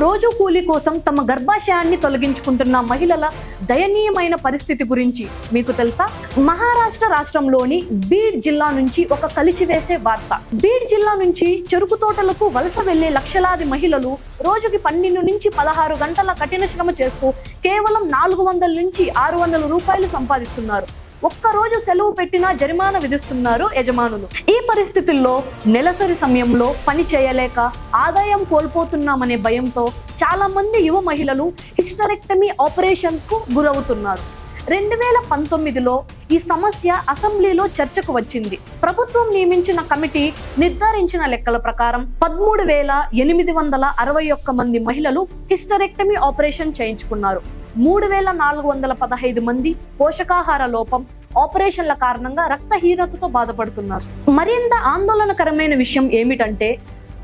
రోజు కూలీ కోసం తమ గర్భాశయాన్ని తొలగించుకుంటున్న మహిళల దయనీయమైన పరిస్థితి గురించి మీకు తెలుసా? మహారాష్ట్ర రాష్ట్రంలోని బీడ్ జిల్లా నుంచి ఒక కలిచివేసే వార్త. బీడ్ జిల్లా నుంచి చెరుకు తోటలకు వలస వెళ్లే లక్షలాది మహిళలు రోజుకి 12 నుంచి 16 గంటల కఠిన శ్రమ చేస్తూ కేవలం 400 నుంచి 600 రూపాయలు సంపాదిస్తున్నారు. ఒక్కరోజు సెలవు పెట్టినా జరిమానా విధిస్తున్నారు యజమానులు. ఈ పరిస్థితుల్లో నెలసరి సమయంలో పని చేయలేక ఆదాయం కోల్పోతున్నామనే భయంతో చాలా మంది యువ మహిళలు హిస్టరెక్టమీ ఆపరేషన్ కు గురవుతున్నారు. 2019లో ఈ సమస్య అసెంబ్లీలో చర్చకు వచ్చింది. ప్రభుత్వం నియమించిన కమిటీ నిర్ధారించిన లెక్కల ప్రకారం 13,861 మంది మహిళలు హిస్టరెక్టమీ ఆపరేషన్ చేయించుకున్నారు. 3,415 మంది పోషకాహార లోపం, ఆపరేషన్ల కారణంగా రక్తహీనతతో బాధపడుతున్నారు. మరింత ఆందోళనకరమైన విషయం ఏమిటంటే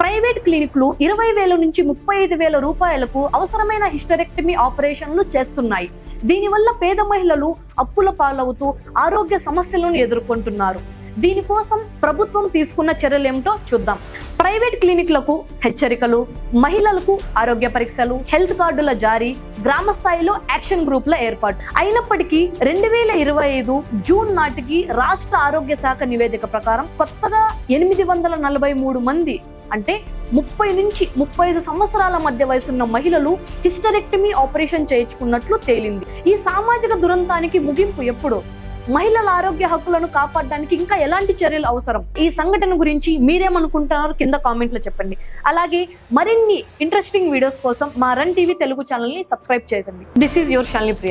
ప్రైవేట్ క్లినిక్లు 20,000 నుంచి 35,000 రూపాయలకు అవసరమైన హిస్టరెక్టమీ ఆపరేషన్లు చేస్తున్నాయి. దీనివల్ల పేద మహిళలు అప్పుల పాలవుతూ ఆరోగ్య సమస్యలను ఎదుర్కొంటున్నారు. దీనికోసం ప్రభుత్వం తీసుకున్న చర్యలేమిటో చూద్దాం. ప్రైవేట్ క్లినిక్లకు హెచ్చరికలు, మహిళలకు ఆరోగ్య పరీక్షలు, హెల్త్ కార్డుల జారీ, గ్రామ స్థాయిలో యాక్షన్ గ్రూపుల ఏర్పాటు. అయినప్పటికీ 2025 జూన్ నాటికి రాష్ట్ర ఆరోగ్య శాఖ నివేదిక ప్రకారం కొత్తగా 843 మంది అంటే 30 నుంచి 35 సంవత్సరాల మధ్య వయసున్న మహిళలు హిస్టరెక్టమీ ఆపరేషన్ చేయించుకున్నట్లు తేలింది. ఈ సామాజిక దురంతానికి ముగింపు ఎప్పుడు? మహిళల ఆరోగ్య హక్కులను కాపాడడానికి ఇంకా ఎలాంటి చర్యలు అవసరం? ఈ సంఘటన గురించి మీరేమనుకుంటున్నారో కింద కామెంట్లో చెప్పండి. అలాగే మరిన్ని ఇంట్రెస్టింగ్ వీడియోస్ కోసం మా రన్ టీవీ తెలుగు ఛానల్ ని సబ్స్క్రైబ్ చేయండి. This is your Shalini Priya.